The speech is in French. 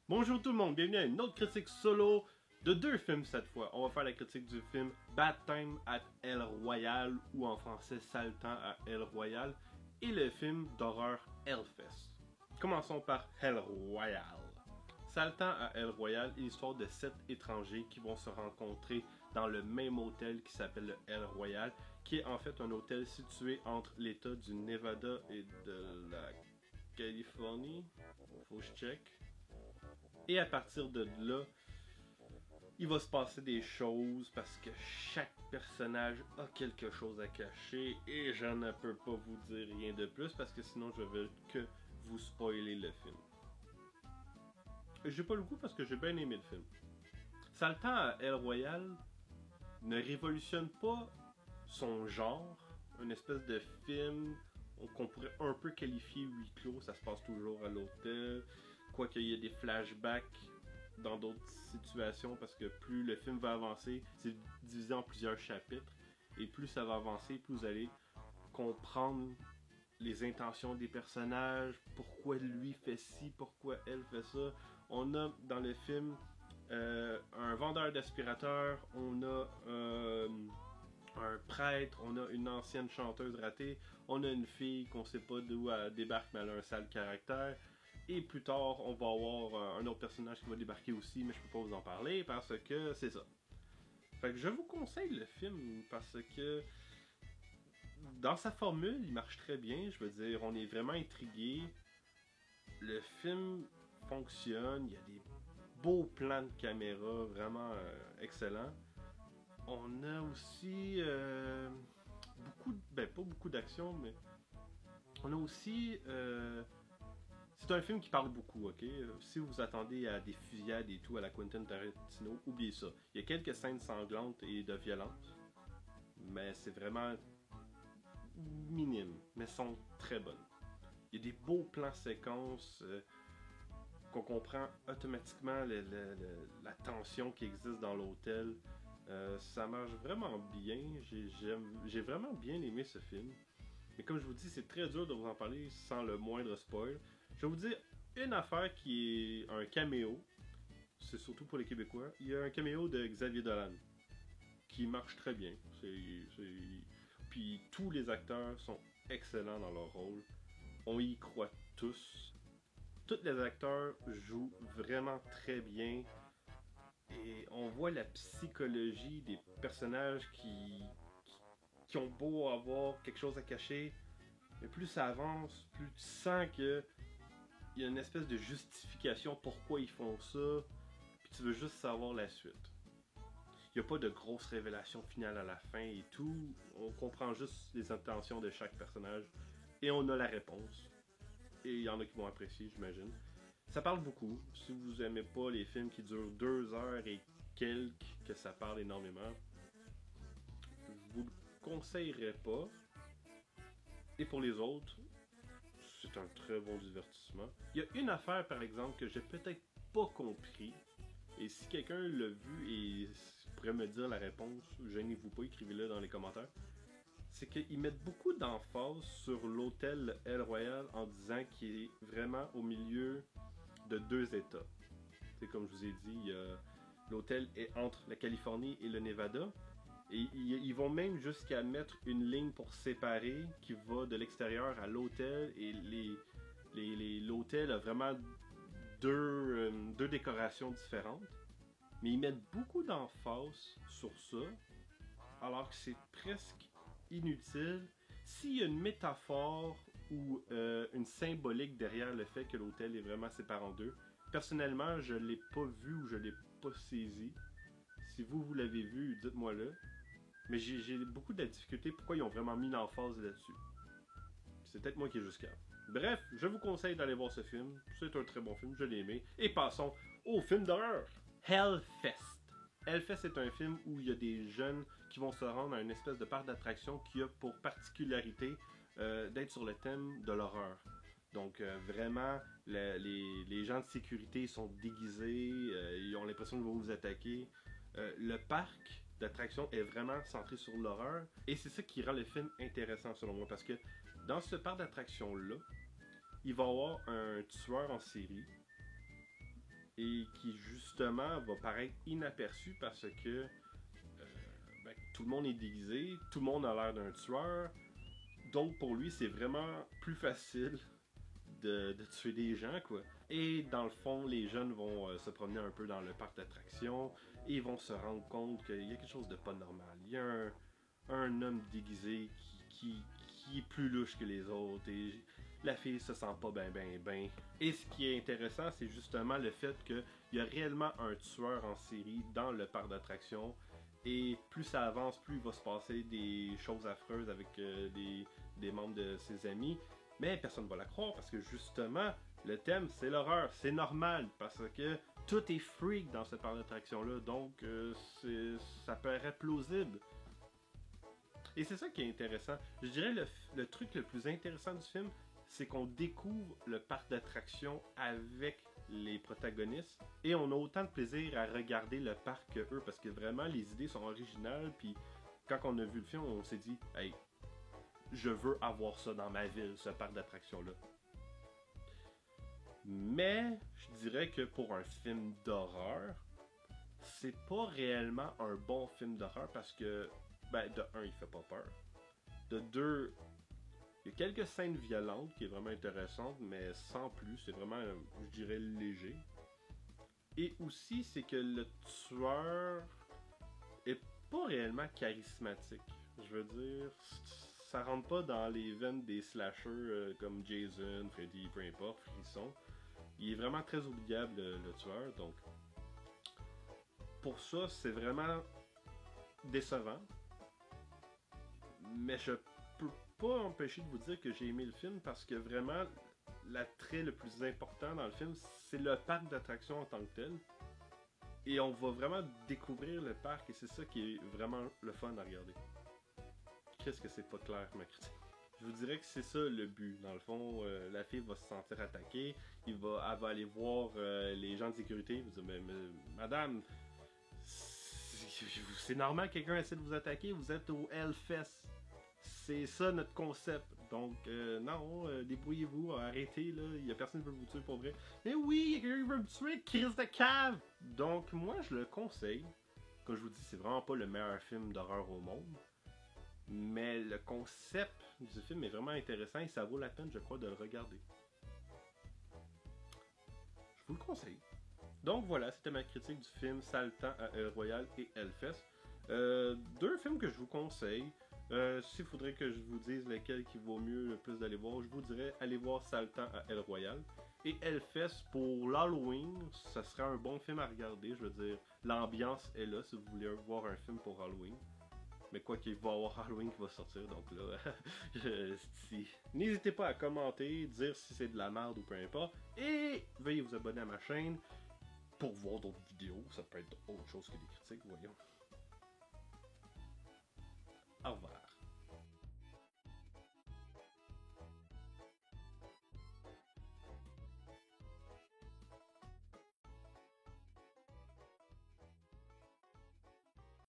Bonjour tout le monde, bienvenue à une autre critique solo de deux films cette fois. On va faire la critique du film Bad Time at El Royale ou en français Sale Temps à El Royale et le film d'horreur Hellfest. Commençons par El Royale. Sale Temps à El Royale est l'histoire de 7 étrangers qui vont se rencontrer dans le même hôtel qui s'appelle le El Royale, qui est en fait un hôtel situé entre l'état du Nevada et de la Californie. Faut que je check. Et à partir de là, il va se passer des choses parce que chaque personnage a quelque chose à cacher et je ne peux pas vous dire rien de plus parce que sinon je veux que vous spoiler le film. J'ai pas le goût parce que j'ai bien aimé le film. Sale Temps à El Royale ne révolutionne pas son genre, une espèce de film qu'on pourrait un peu qualifier huis clos, ça se passe toujours à l'hôtel, quoique il y a des flashbacks dans d'autres situations parce que plus le film va avancer, c'est divisé en plusieurs chapitres et plus ça va avancer, plus vous allez comprendre les intentions des personnages, pourquoi lui fait ci, pourquoi elle fait ça. On a dans le film un vendeur d'aspirateurs, on a un prêtre, on a une ancienne chanteuse ratée, on a une fille qu'on sait pas d'où elle débarque mais elle a un sale caractère. Et plus tard, on va avoir un autre personnage qui va débarquer aussi, mais je peux pas vous en parler parce que c'est ça. Fait que je vous conseille le film parce que dans sa formule, il marche très bien. Je veux dire, on est vraiment intrigué. Le film fonctionne, il y a des beaux plans de caméra vraiment excellents. On a aussi beaucoup, ben pas beaucoup d'action, mais on a aussi c'est un film qui parle beaucoup, ok? Si vous attendez à des fusillades et tout à la Quentin Tarantino, oubliez ça. Il y a quelques scènes sanglantes et de violence, mais c'est vraiment minime, mais sont très bonnes. Il y a des beaux plans séquences qu'on comprend automatiquement la tension qui existe dans l'hôtel. Ça marche vraiment bien. J'ai vraiment bien aimé ce film. Mais comme je vous dis, c'est très dur de vous en parler sans le moindre spoil. Je vais vous dire une affaire qui est un caméo. C'est surtout pour les Québécois. Il y a un caméo de Xavier Dolan qui marche très bien. Puis tous les acteurs sont excellents dans leur rôle. On y croit tous. Tous les acteurs jouent vraiment très bien. Et on voit la psychologie des personnages qui ont beau avoir quelque chose à cacher, mais plus ça avance, plus tu sens que il y a une espèce de justification pourquoi ils font ça, puis tu veux juste savoir la suite. Il n'y a pas de grosse révélation finale à la fin et tout, on comprend juste les intentions de chaque personnage et on a la réponse. Et il y en a qui vont apprécier, j'imagine. Ça parle beaucoup. Si vous aimez pas les films qui durent 2 heures et quelques, que ça parle énormément, je vous le conseillerais pas. Et pour les autres, c'est un très bon divertissement. Il y a une affaire, par exemple, que j'ai peut-être pas compris. Et si quelqu'un l'a vu et pourrait me dire la réponse, gênez-vous pas, écrivez-le dans les commentaires. C'est qu'ils mettent beaucoup d'emphase sur l'hôtel El Royale en disant qu'il est vraiment au milieu de 2 États. C'est comme je vous ai dit, l'hôtel est entre la Californie et le Nevada. Et ils vont même jusqu'à mettre une ligne pour séparer qui va de l'extérieur à l'hôtel. Et l'hôtel a vraiment deux décorations différentes. Mais ils mettent beaucoup d'emphase sur ça, alors que c'est presque inutile. S'il y a une métaphore ou une symbolique derrière le fait que l'hôtel est vraiment séparé en deux, personnellement, je ne l'ai pas vu ou je ne l'ai pas saisi. Si vous l'avez vu, dites-moi-le. Mais j'ai beaucoup de la difficulté pourquoi ils ont vraiment mis l'emphase là-dessus. C'est peut-être moi qui est juste calme. Bref, je vous conseille d'aller voir ce film. C'est un très bon film, je l'ai aimé. Et passons au film d'horreur. Hellfest. Hellfest est un film où il y a des jeunes qui vont se rendre à une espèce de parc d'attraction qui a pour particularité d'être sur le thème de l'horreur. Donc vraiment, les gens de sécurité sont déguisés, ils ont l'impression qu'ils vont vous attaquer. Le parc d'attraction est vraiment centré sur l'horreur et c'est ça qui rend le film intéressant selon moi parce que dans ce parc d'attraction là, il va y avoir un tueur en série et qui justement va paraître inaperçu parce que tout le monde est déguisé, tout le monde a l'air d'un tueur, donc pour lui c'est vraiment plus facile de tuer des gens, quoi. Et dans le fond, les jeunes vont se promener un peu dans le parc d'attractions et ils vont se rendre compte qu'il y a quelque chose de pas normal. Il y a un homme déguisé qui est plus louche que les autres et la fille se sent pas ben. Et ce qui est intéressant, c'est justement le fait qu'il y a réellement un tueur en série dans le parc d'attractions. Et plus ça avance, plus il va se passer des choses affreuses avec des membres de ses amis. Mais personne ne va la croire parce que justement, le thème c'est l'horreur. C'est normal parce que tout est freak dans ce parc d'attractions-là. Donc ça paraît plausible. Et c'est ça qui est intéressant. Je dirais le truc le plus intéressant du film, c'est qu'on découvre le parc d'attractions avec les protagonistes et on a autant de plaisir à regarder le parc que eux parce que vraiment les idées sont originales. Puis quand on a vu le film, on s'est dit, hey, je veux avoir ça dans ma ville, ce parc d'attractions-là. Mais je dirais que pour un film d'horreur, c'est pas réellement un bon film d'horreur parce que, de un, il fait pas peur. De deux, il y a quelques scènes violentes qui est vraiment intéressantes, mais sans plus. C'est vraiment, je dirais, léger. Et aussi, c'est que le tueur est pas réellement charismatique. Je veux dire, ça rentre pas dans les veines des slashers comme Jason, Freddy, peu importe, Frisson. Il est vraiment très oubliable, le tueur. Donc, pour ça, c'est vraiment décevant. Mais je peux pas empêcher de vous dire que j'ai aimé le film parce que vraiment, l'attrait le plus important dans le film, c'est le parc d'attractions en tant que tel. Et on va vraiment découvrir le parc et c'est ça qui est vraiment le fun à regarder. Qu'est-ce que c'est pas clair, ma critique? Je vous dirais que c'est ça le but. Dans le fond, la fille va se sentir attaquée. Elle va aller voir les gens de sécurité. Elle va dire, mais madame, c'est normal que quelqu'un essaie de vous attaquer. Vous êtes au Hellfest. C'est ça notre concept. Donc, non, débrouillez-vous, arrêtez, là. Il y a personne qui veut vous tuer pour vrai. Mais oui, il y a quelqu'un qui veut me tuer, crise de cave! Donc, moi, je le conseille. Comme je vous dis, c'est vraiment pas le meilleur film d'horreur au monde. Mais le concept du film est vraiment intéressant et ça vaut la peine, je crois, de le regarder. Je vous le conseille. Donc voilà, c'était ma critique du film Sale-Temps à El Royale et Hellfest. Deux films que je vous conseille. S'il faudrait que je vous dise lequel qui vaut mieux le plus d'aller voir, je vous dirais allez voir Sale-Temps à El Royale. Et Hellfest pour l'Halloween, ça serait un bon film à regarder. Je veux dire, l'ambiance est là si vous voulez voir un film pour Halloween. Mais quoi qu'il va y avoir Halloween qui va sortir, donc là, n'hésitez pas à commenter, dire si c'est de la merde ou peu importe. Et veuillez vous abonner à ma chaîne pour voir d'autres vidéos. Ça peut être autre chose que des critiques, voyons. Au revoir.